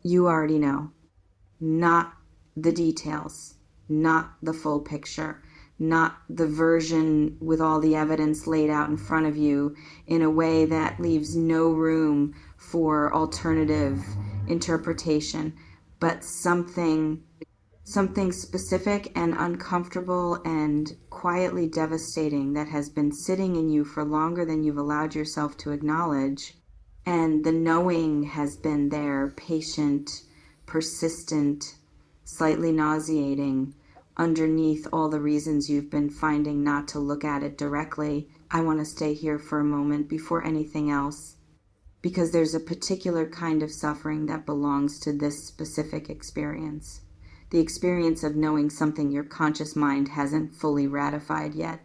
You already know. Not the details, not the full picture, not the version with all the evidence laid out in front of you in a way that leaves no room for alternative interpretation, but something specific and uncomfortable and quietly devastating that has been sitting in you for longer than you've allowed yourself to acknowledge. And the knowing has been there, patient, persistent, slightly nauseating, underneath all the reasons you've been finding not to look at it directly. I want to stay here for a moment before anything else, because there's a particular kind of suffering that belongs to this specific experience. The experience of knowing something your conscious mind hasn't fully ratified yet.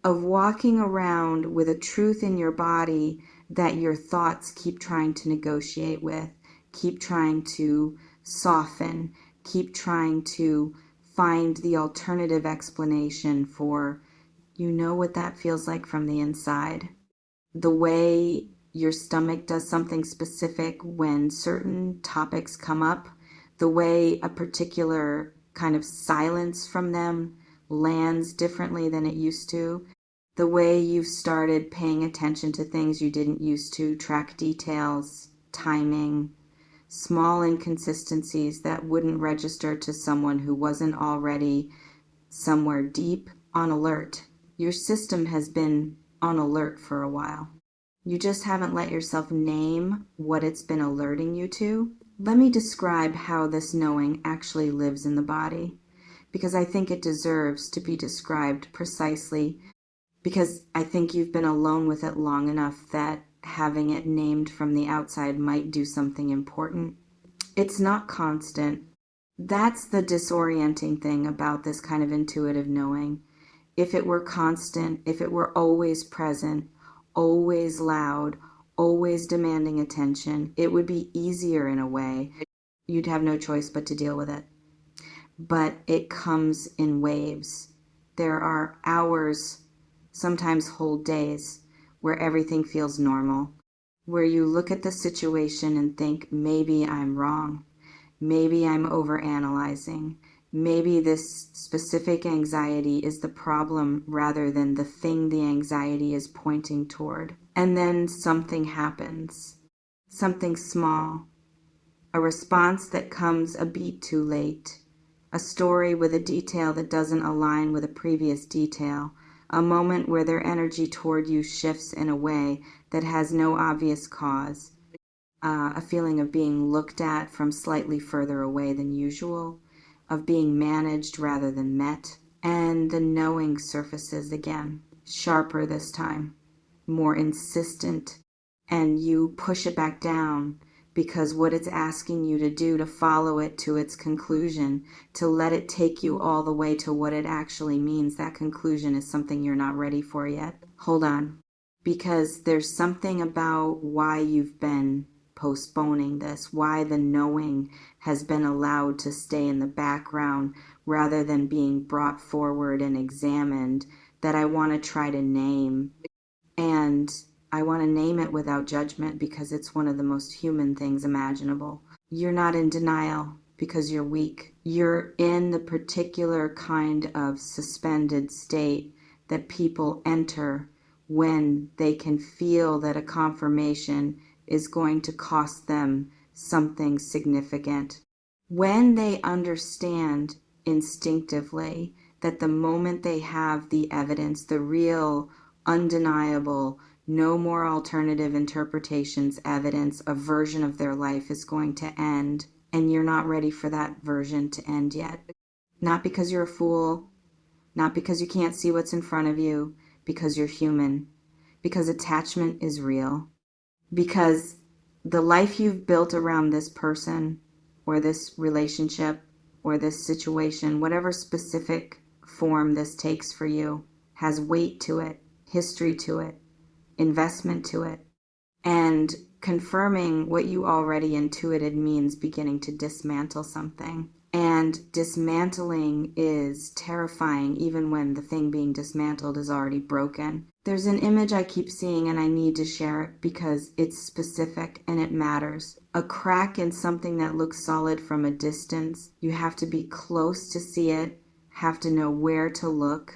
Of walking around with a truth in your body that your thoughts keep trying to negotiate with, keep trying to soften, keep trying to find the alternative explanation for. You know what that feels like from the inside. The way your stomach does something specific when certain topics come up, the way a particular kind of silence from them lands differently than it used to, the way you've started paying attention to things you didn't used to, track details, timing, small inconsistencies that wouldn't register to someone who wasn't already somewhere deep on alert. Your system has been on alert for a while. You just haven't let yourself name what it's been alerting you to. Let me describe how this knowing actually lives in the body, because I think it deserves to be described precisely, because I think you've been alone with it long enough that having it named from the outside might do something important. It's not constant. That's the disorienting thing about this kind of intuitive knowing. If it were constant, if it were always present, always loud, always demanding attention, it would be easier in a way. You'd have no choice but to deal with it. But it comes in waves. There are hours, sometimes whole days, where everything feels normal, where you look at the situation and think, maybe I'm wrong, maybe I'm overanalyzing, maybe this specific anxiety is the problem rather than the thing the anxiety is pointing toward. And then something happens, something small, a response that comes a beat too late, a story with a detail that doesn't align with a previous detail, a moment where their energy toward you shifts in a way that has no obvious cause, a feeling of being looked at from slightly further away than usual, of being managed rather than met, and the knowing surfaces again, sharper this time, more insistent, and you push it back down because what it's asking you to do, to follow it to its conclusion, to let it take you all the way to what it actually means, that conclusion is something you're not ready for yet. Hold on, because there's something about why you've been postponing this, why the knowing has been allowed to stay in the background rather than being brought forward and examined, that I want to try to name. And I want to name it without judgment because it's one of the most human things imaginable. You're not in denial because you're weak. You're in the particular kind of suspended state that people enter when they can feel that a confirmation is going to cost them something significant. When they understand instinctively that the moment they have the evidence, the real, undeniable, no more alternative interpretations, evidence, a version of their life is going to end, and you're not ready for that version to end yet. Not because you're a fool, not because you can't see what's in front of you, because you're human, because attachment is real, because the life you've built around this person or this relationship or this situation, whatever specific form this takes for you, has weight to it, history to it, investment to it. And confirming what you already intuited means beginning to dismantle something. And dismantling is terrifying even when the thing being dismantled is already broken. There's an image I keep seeing and I need to share it because it's specific and it matters. A crack in something that looks solid from a distance. You have to be close to see it, have to know where to look.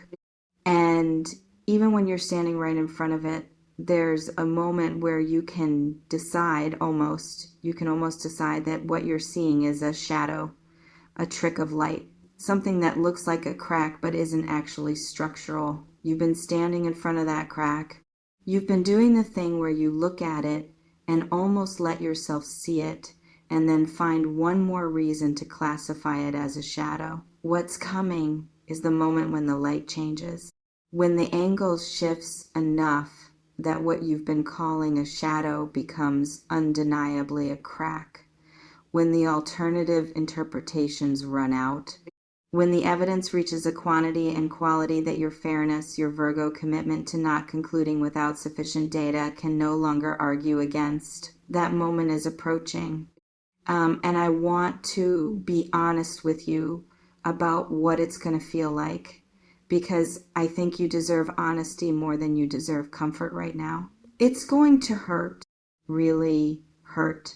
And even when you're standing right in front of it, there's a moment where you can almost decide that what you're seeing is a shadow, a trick of light, something that looks like a crack but isn't actually structural. You've been standing in front of that crack. You've been doing the thing where you look at it and almost let yourself see it and then find one more reason to classify it as a shadow. What's coming is the moment when the light changes. When the angle shifts enough that what you've been calling a shadow becomes undeniably a crack. When the alternative interpretations run out, when the evidence reaches a quantity and quality that your fairness, your Virgo commitment to not concluding without sufficient data can no longer argue against, that moment is approaching. And I want to be honest with you about what it's going to feel like, because I think you deserve honesty more than you deserve comfort right now. It's going to hurt, really hurt,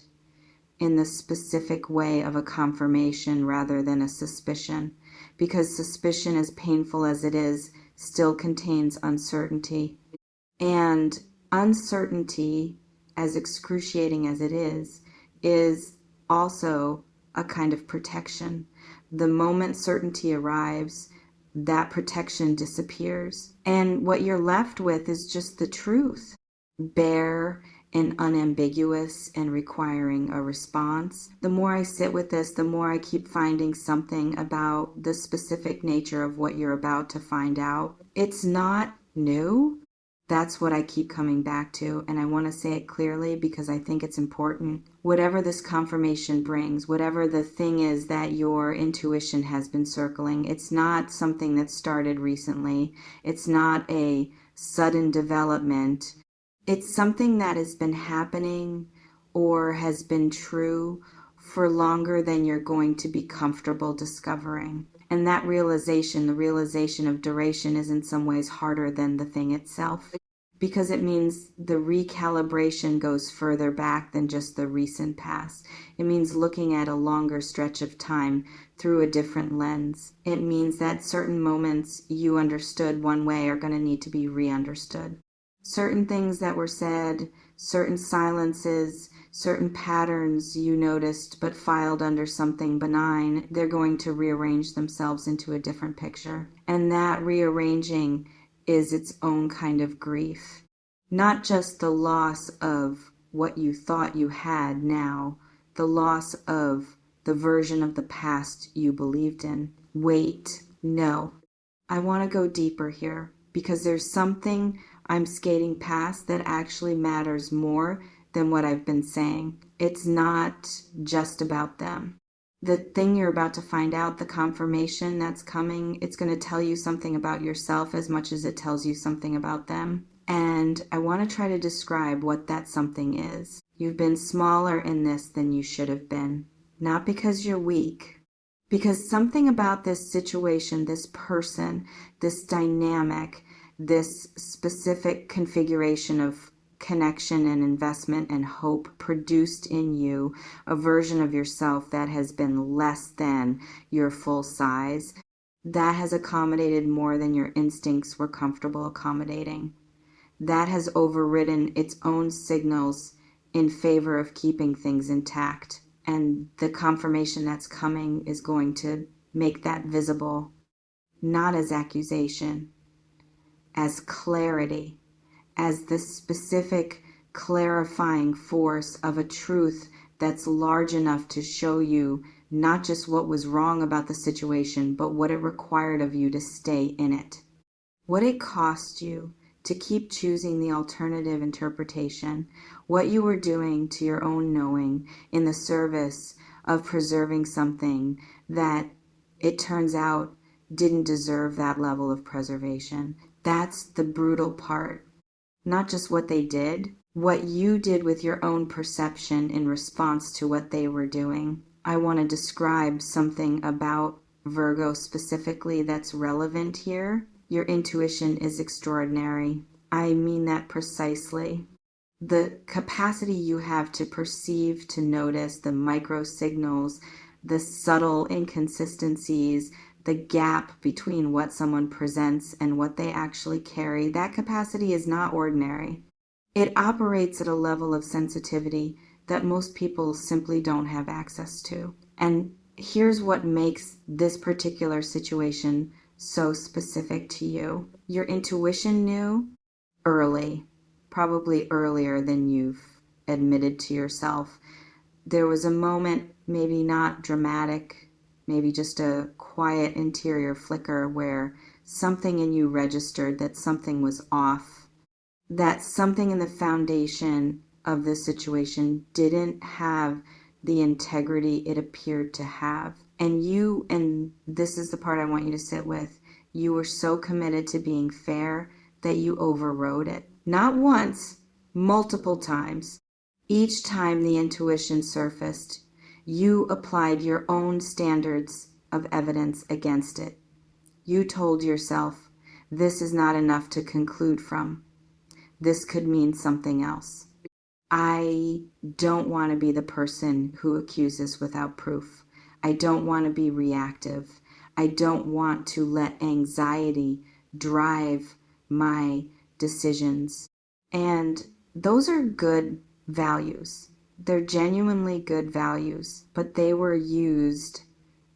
in the specific way of a confirmation rather than a suspicion, because suspicion, as painful as it is, still contains uncertainty. And uncertainty, as excruciating as it is also a kind of protection. The moment certainty arrives, that protection disappears. And what you're left with is just the truth, bare and unambiguous and requiring a response. The more I sit with this, the more I keep finding something about the specific nature of what you're about to find out. It's not new. That's what I keep coming back to, and I want to say it clearly because I think it's important. Whatever this confirmation brings, whatever the thing is that your intuition has been circling, it's not something that started recently. It's not a sudden development. It's something that has been happening or has been true for longer than you're going to be comfortable discovering. And that realization, the realization of duration, is in some ways harder than the thing itself, because it means the recalibration goes further back than just the recent past. It means looking at a longer stretch of time through a different lens. It means that certain moments you understood one way are going to need to be re-understood. Certain things that were said, certain silences, certain patterns you noticed but filed under something benign, they're going to rearrange themselves into a different picture. And that rearranging is its own kind of grief. Not just the loss of what you thought you had now, the loss of the version of the past you believed in. Wait, no. I want to go deeper here because there's something I'm skating past that actually matters more than what I've been saying. It's not just about them. The thing you're about to find out, the confirmation that's coming, it's going to tell you something about yourself as much as it tells you something about them. And I want to try to describe what that something is. You've been smaller in this than you should have been. Not because you're weak, because something about this situation, this person, this dynamic, this specific configuration of connection and investment and hope produced in you a version of yourself that has been less than your full size, that has accommodated more than your instincts were comfortable accommodating. That has overridden its own signals in favor of keeping things intact. And the confirmation that's coming is going to make that visible, not as accusation, as clarity, as the specific clarifying force of a truth that's large enough to show you not just what was wrong about the situation, but what it required of you to stay in it. What it cost you to keep choosing the alternative interpretation, what you were doing to your own knowing in the service of preserving something that it turns out didn't deserve that level of preservation. That's the brutal part. Not just what they did, what you did with your own perception in response to what they were doing. I want to describe something about Virgo specifically that's relevant here. Your intuition is extraordinary. I mean that precisely. The capacity you have to perceive, to notice the micro signals, the subtle inconsistencies, the gap between what someone presents and what they actually carry, that capacity is not ordinary. It operates at a level of sensitivity that most people simply don't have access to. And here's what makes this particular situation so specific to you. Your intuition knew early, probably earlier than you've admitted to yourself. There was a moment, maybe not dramatic, maybe just a quiet interior flicker where something in you registered that something was off, that something in the foundation of this situation didn't have the integrity it appeared to have. And this is the part I want you to sit with, you were so committed to being fair that you overrode it. Not once, multiple times. Each time the intuition surfaced, you applied your own standards of evidence against it. You told yourself, this is not enough to conclude from. This could mean something else. I don't want to be the person who accuses without proof. I don't want to be reactive. I don't want to let anxiety drive my decisions. And those are good values. They're genuinely good values, but they were used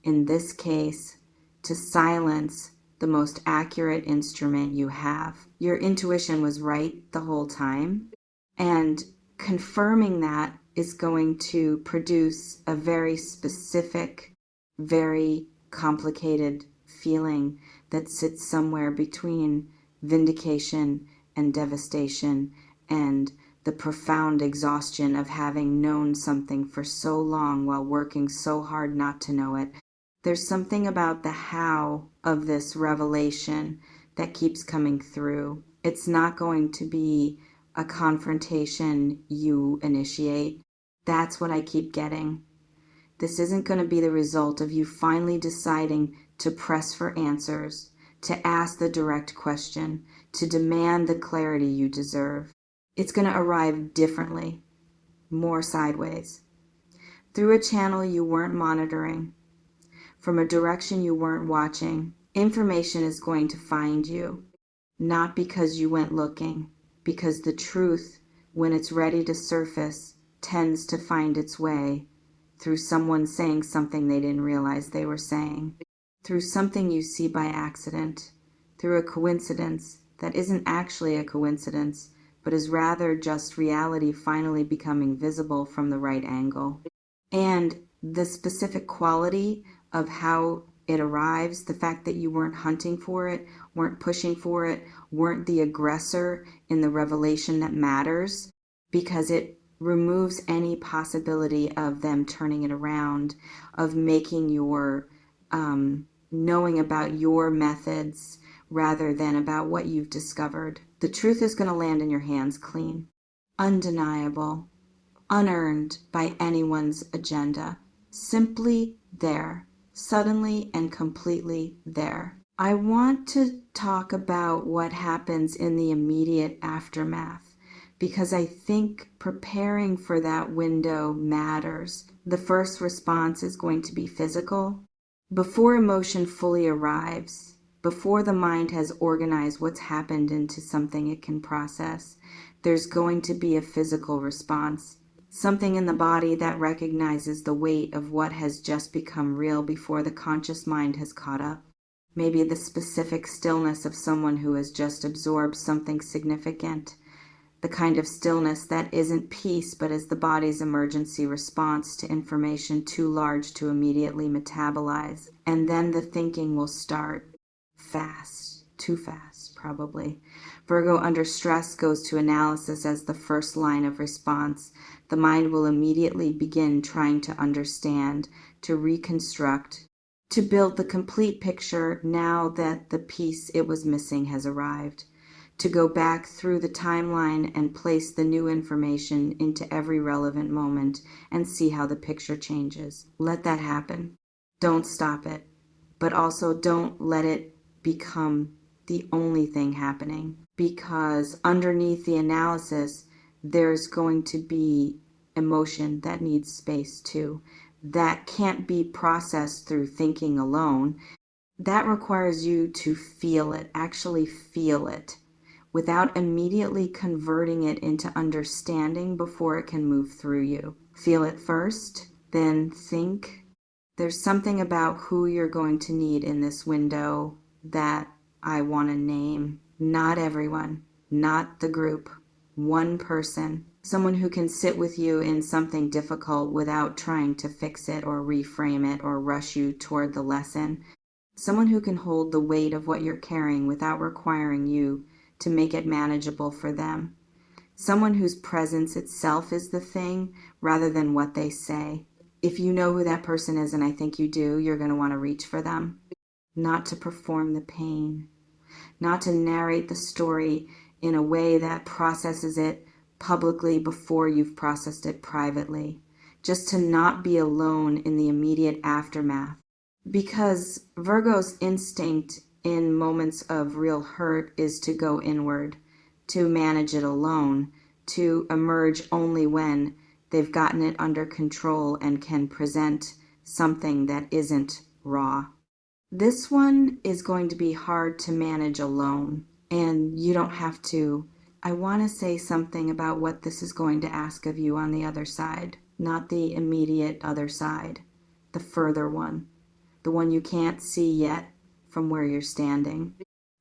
in this case to silence the most accurate instrument you have. Your intuition was right the whole time, and confirming that is going to produce a very specific, very complicated feeling that sits somewhere between vindication and devastation and the profound exhaustion of having known something for so long while working so hard not to know it. There's something about the how of this revelation that keeps coming through. It's not going to be a confrontation you initiate. That's what I keep getting. This isn't going to be the result of you finally deciding to press for answers, to ask the direct question, to demand the clarity you deserve. It's going to arrive differently, more sideways, through a channel you weren't monitoring, from a direction you weren't watching. Information is going to find you, not because you went looking, because the truth, when it's ready to surface, tends to find its way through someone saying something they didn't realize they were saying, through something you see by accident, through a coincidence that isn't actually a coincidence, but is rather just reality finally becoming visible from the right angle. And the specific quality of how it arrives, the fact that you weren't hunting for it, weren't pushing for it, weren't the aggressor in the revelation that matters, because it removes any possibility of them turning it around, of making your knowing about your methods rather than about what you've discovered. The truth is going to land in your hands clean, undeniable, unearned by anyone's agenda, simply there, suddenly and completely there. I want to talk about what happens in the immediate aftermath, because I think preparing for that window matters. The first response is going to be physical. Before emotion fully arrives, before the mind has organized what's happened into something it can process, there's going to be a physical response. Something in the body that recognizes the weight of what has just become real before the conscious mind has caught up. Maybe the specific stillness of someone who has just absorbed something significant. The kind of stillness that isn't peace, but is the body's emergency response to information too large to immediately metabolize. And then the thinking will start. Fast. Too fast, probably. Virgo under stress goes to analysis as the first line of response. The mind will immediately begin trying to understand, to reconstruct, to build the complete picture now that the piece it was missing has arrived. to go back through the timeline and place the new information into every relevant moment and see how the picture changes. Let that happen. Don't stop it, but also don't let it become the only thing happening, because underneath the analysis, there's going to be emotion that needs space too. That can't be processed through thinking alone. That requires you to feel it, actually feel it, without immediately converting it into understanding before it can move through you. Feel it first, then think. There's something about who you're going to need in this window that I want to name. Not everyone, not the group, one person. Someone who can sit with you in something difficult without trying to fix it or reframe it or rush you toward the lesson. Someone who can hold the weight of what you're carrying without requiring you to make it manageable for them. Someone whose presence itself is the thing rather than what they say. If you know who that person is, and I think you do, you're going to want to reach for them. Not to perform the pain, not to narrate the story in a way that processes it publicly before you've processed it privately. Just to not be alone in the immediate aftermath. Because Virgo's instinct in moments of real hurt is to go inward, to manage it alone, to emerge only when they've gotten it under control and can present something that isn't raw. This one is going to be hard to manage alone, and you don't have to. I want to say something about what this is going to ask of you on the other side, not the immediate other side, the further one, the one you can't see yet from where you're standing.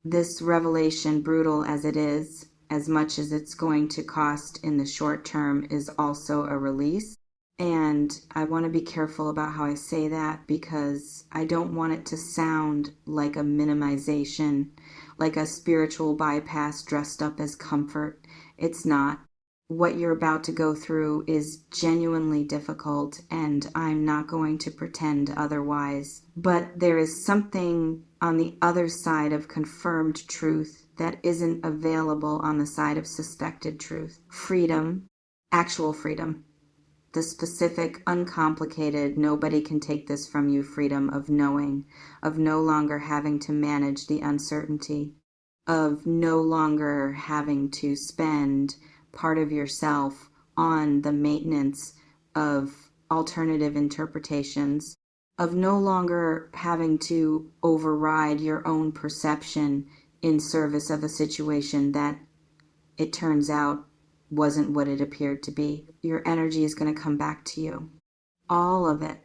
This revelation, brutal as it is, as much as it's going to cost in the short term, is also a release. And I want to be careful about how I say that, because I don't want it to sound like a minimization, like a spiritual bypass dressed up as comfort. It's not. What you're about to go through is genuinely difficult, and I'm not going to pretend otherwise. But there is something on the other side of confirmed truth that isn't available on the side of suspected truth. Freedom, actual freedom. The specific, uncomplicated, nobody can take this from you freedom of knowing, of no longer having to manage the uncertainty, of no longer having to spend part of yourself on the maintenance of alternative interpretations, of no longer having to override your own perception in service of a situation that, it turns out, wasn't what it appeared to be. Your energy is going to come back to you. All of it.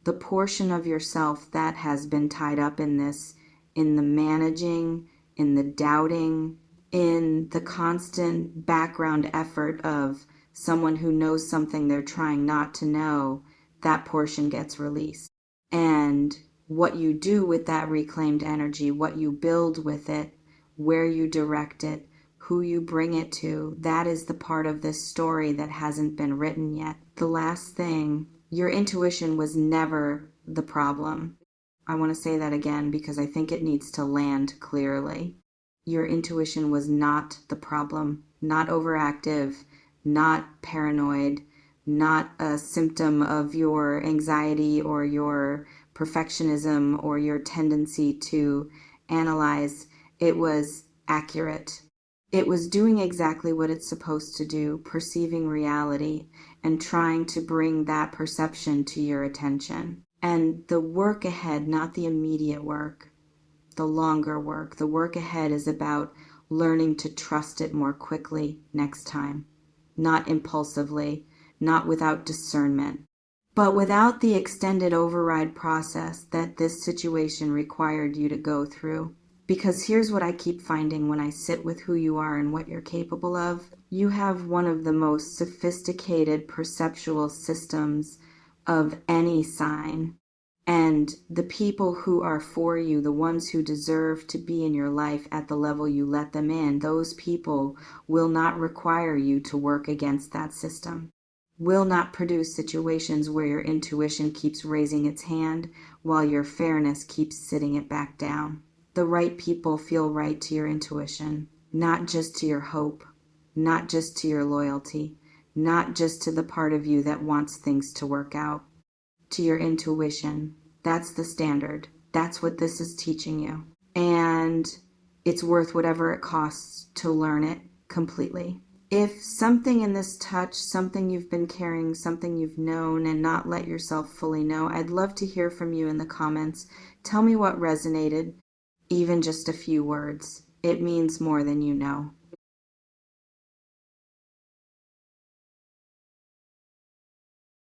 The portion of yourself that has been tied up in this, in the managing, in the doubting, in the constant background effort of someone who knows something they're trying not to know, that portion gets released. And what you do with that reclaimed energy, what you build with it, where you direct it, who you bring it to, that is the part of this story that hasn't been written yet. The last thing, your intuition was never the problem. I want to say that again because I think it needs to land clearly. Your intuition was not the problem, not overactive, not paranoid, not a symptom of your anxiety or your perfectionism or your tendency to analyze. It was accurate. It was doing exactly what it's supposed to do, perceiving reality and trying to bring that perception to your attention. And the work ahead, not the immediate work, the longer work, the work ahead is about learning to trust it more quickly next time, not impulsively, not without discernment, but without the extended override process that this situation required you to go through. Because here's what I keep finding when I sit with who you are and what you're capable of. You have one of the most sophisticated perceptual systems of any sign. And the people who are for you, the ones who deserve to be in your life at the level you let them in, those people will not require you to work against that system. Will not produce situations where your intuition keeps raising its hand while your fairness keeps sitting it back down. The right people feel right to your intuition, not just to your hope, not just to your loyalty, not just to the part of you that wants things to work out, to your intuition. That's the standard. That's what this is teaching you. And it's worth whatever it costs to learn it completely. If something in this touch, something you've been carrying, something you've known and not let yourself fully know, I'd love to hear from you in the comments. Tell me what resonated, even just a few words. It means more than you know.